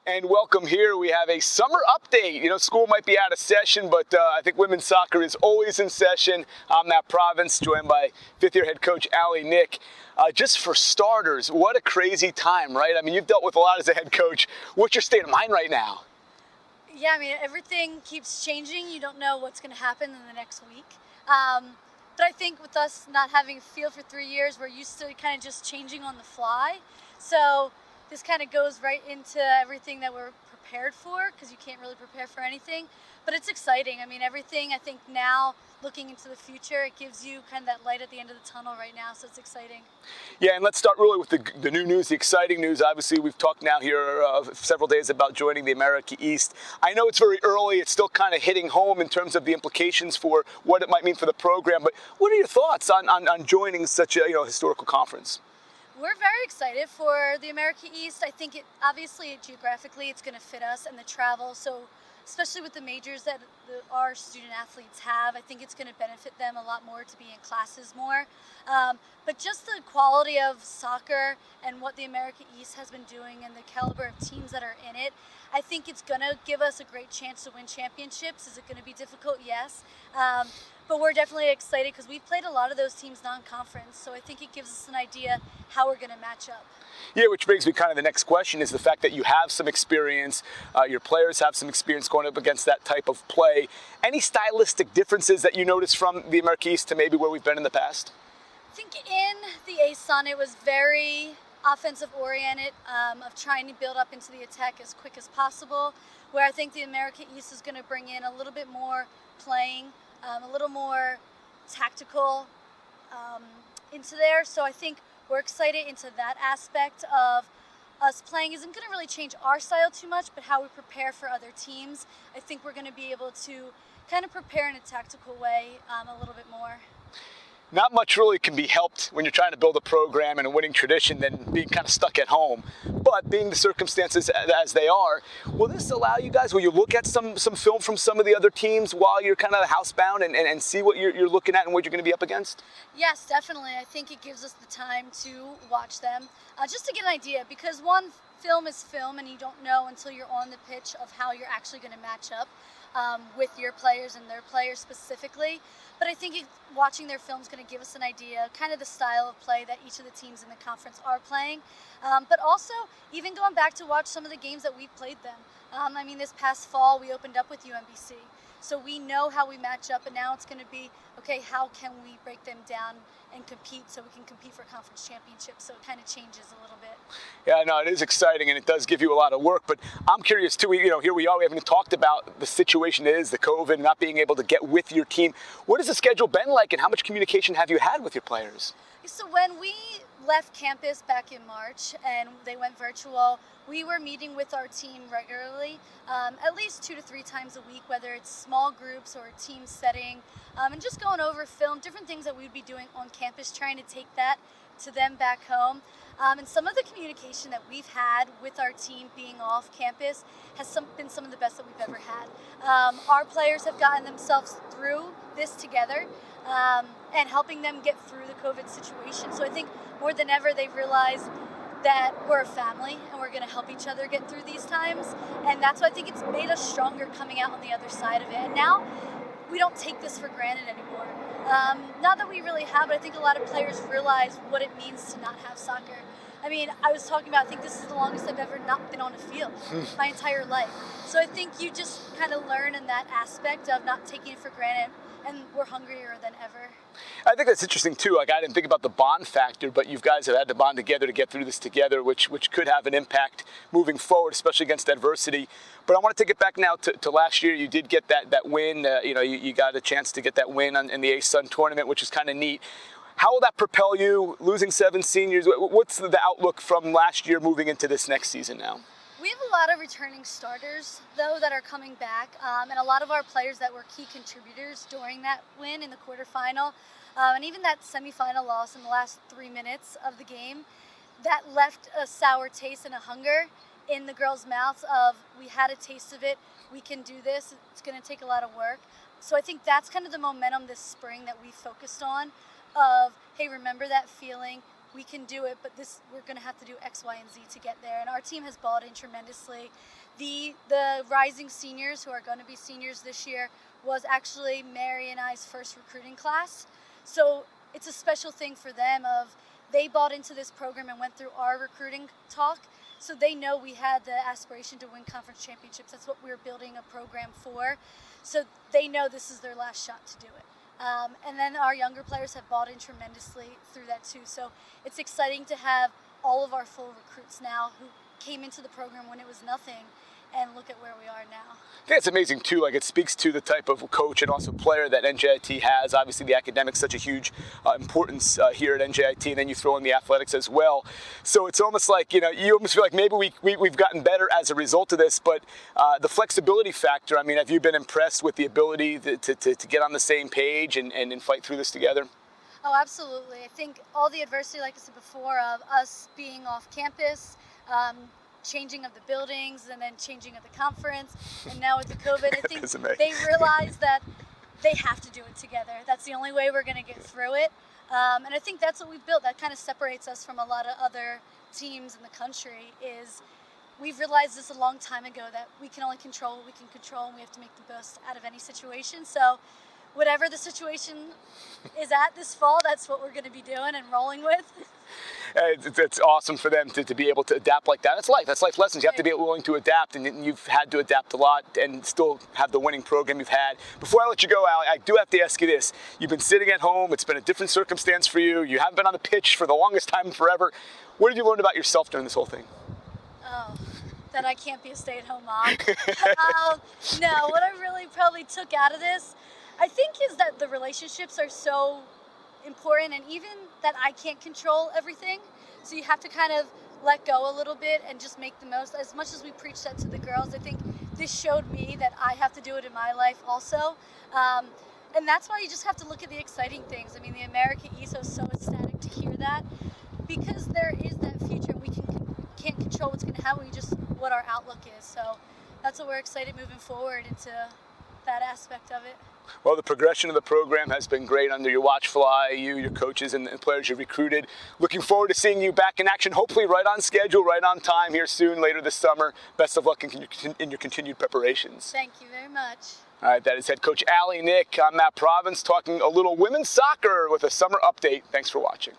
And welcome here. We have a summer update. You know, school might be out of session, but I think women's soccer is always in session. I'm Matt Provence, joined by fifth-year head coach Allie Nick. Just for starters, what a crazy time, right? I mean, you've dealt with a lot as a head coach. What's your state of mind right now? Yeah, I mean, everything keeps changing. You don't know what's going to happen in the next week. But I think with us not having a field for 3 years, we're used to kind of just changing on the fly. So this kind of goes right into everything that we're prepared for, because you can't really prepare for anything. But it's exciting. I mean, everything, I think now, looking into the future, it gives you kind of that light at the end of the tunnel right now, so it's exciting. Yeah, and let's start really with the new news, the exciting news. Obviously, we've talked now here several days about joining the America East. I know it's very early. It's still kind of hitting home in terms of the implications for what it might mean for the program. But what are your thoughts on joining such a historical conference? We're very excited for the America East. I think obviously geographically it's going to fit us and the travel. So especially with the majors that our student athletes have, I think it's going to benefit them a lot more to be in classes more. But just the quality of soccer and what the America East has been doing and the caliber of teams that are in it, I think it's going to give us a great chance to win championships. Is it going to be difficult? Yes. But we're definitely excited because we've played a lot of those teams non-conference. So I think it gives us an idea how we're going to match up. Yeah, which brings me kind of the next question is the fact that you have some experience, your players have some experience going up against that type of play. Any stylistic differences that you notice from the America East to maybe where we've been in the past? I think in the ASUN it was very offensive oriented, of trying to build up into the attack as quick as possible, where I think the America East is going to bring in a little bit more playing, a little more tactical into there. So I think we're excited into that aspect of us playing. Isn't going to really change our style too much, but how we prepare for other teams. I think we're going to be able to kind of prepare in a tactical way a little bit more. Not much really can be helped when you're trying to build a program and a winning tradition than being kind of stuck at home. But being the circumstances as they are, will this allow you guys, will you look at some film from some of the other teams while you're kind of housebound and see what you're looking at and what you're going to be up against? Yes, definitely. I think it gives us the time to watch them, just to get an idea, because one, film is film and you don't know until you're on the pitch of how you're actually going to match up with your players and their players specifically. But I think watching their film is going to give us an idea, kind of the style of play that each of the teams in the conference are playing. But also, even going back to watch some of the games that we've played them. I mean, this past fall, we opened up with UMBC. So we know how we match up, and now it's going to be, okay, how can we break them down and compete so we can compete for conference championships? So it kind of changes a little bit. Yeah, no, it is exciting, and it does give you a lot of work. But I'm curious, too, here we are. We haven't talked about the situation is, the COVID, not being able to get with your team. What has the schedule been like, and how much communication have you had with your players? So when we left campus back in March and they went virtual, we were meeting with our team regularly, at least 2 to 3 times a week, whether it's small groups or a team setting, and just going over film, different things that we'd be doing on campus, trying to take that to them back home. And some of the communication that we've had with our team being off campus has been some of the best that we've ever had. Our players have gotten themselves through this together, and helping them get through the COVID situation. So I think more than ever they've realized that we're a family and we're going to help each other get through these times. And that's why I think it's made us stronger coming out on the other side of it. And now we don't take this for granted anymore. Not that we really have, but I think a lot of players realize what it means to not have soccer. I mean, I was talking about, I think this is the longest I've ever not been on a field my entire life. So I think you just kind of learn in that aspect of not taking it for granted, and we're hungrier than ever. I think that's interesting, too. Like, I didn't think about the bond factor, but you guys have had to bond together to get through this together, which could have an impact moving forward, especially against adversity. But I want to take it back now to last year. You did get that win. You got a chance to get that win in the ASUN tournament, which is kind of neat. How will that propel you, losing 7 seniors? What's the outlook from last year moving into this next season now? We have a lot of returning starters, though, that are coming back, and a lot of our players that were key contributors during that win in the quarterfinal, and even that semifinal loss in the last 3 minutes of the game, that left a sour taste and a hunger in the girls' mouths of, we had a taste of it, we can do this, it's going to take a lot of work. So I think that's kind of the momentum this spring that we focused on, of, hey, remember that feeling, we can do it, but we're going to have to do X, Y, and Z to get there. And our team has bought in tremendously. The rising seniors who are going to be seniors this year was actually Mary and I's first recruiting class. So it's a special thing for them they bought into this program and went through our recruiting talk. So they know we had the aspiration to win conference championships. That's what we were building a program for. So they know this is their last shot to do it. And then our younger players have bought in tremendously through that too. So it's exciting to have all of our full recruits now who came into the program when it was nothing, and look at where we are now. I think it's amazing too, like it speaks to the type of coach and also player that NJIT has. Obviously the academics such a huge importance here at NJIT, and then you throw in the athletics as well. So it's almost like, you almost feel like maybe we've gotten better as a result of this, but the flexibility factor, I mean, have you been impressed with the ability to get on the same page and fight through this together? Oh, absolutely. I think all the adversity, like I said before, of us being off campus, changing of the buildings, and then changing of the conference, and now with the COVID, I think they realize that they have to do it together. That's the only way we're going to get through it. And I think that's what we've built. That kind of separates us from a lot of other teams in the country, is we've realized this a long time ago that we can only control what we can control, and we have to make the best out of any situation. So whatever the situation is at this fall, that's what we're going to be doing and rolling with. It's awesome for them to be able to adapt like that. That's life. That's life lessons. You have to be willing to adapt, and you've had to adapt a lot and still have the winning program you've had. Before I let you go, Al, I do have to ask you this. You've been sitting at home. It's been a different circumstance for you. You haven't been on the pitch for the longest time forever. What have you learned about yourself during this whole thing? Oh, that I can't be a stay-at-home mom. No, what I really probably took out of this, I think, is that the relationships are so important, and even that I can't control everything. So you have to kind of let go a little bit and just make the most. As much as we preach that to the girls, I think this showed me that I have to do it in my life also. And that's why you just have to look at the exciting things. I mean, the America East is so ecstatic to hear that, because there is that future. We can't control what's going to happen, just what our outlook is. So that's what we're excited moving forward into that aspect of it. Well, the progression of the program has been great under your watchful eye, your coaches, and players you've recruited. Looking forward to seeing you back in action, hopefully right on schedule, right on time here soon, later this summer. Best of luck in your continued preparations. Thank you very much. All right, that is head coach Allie Nick. I'm Matt Provence, talking a little women's soccer with a summer update. Thanks for watching.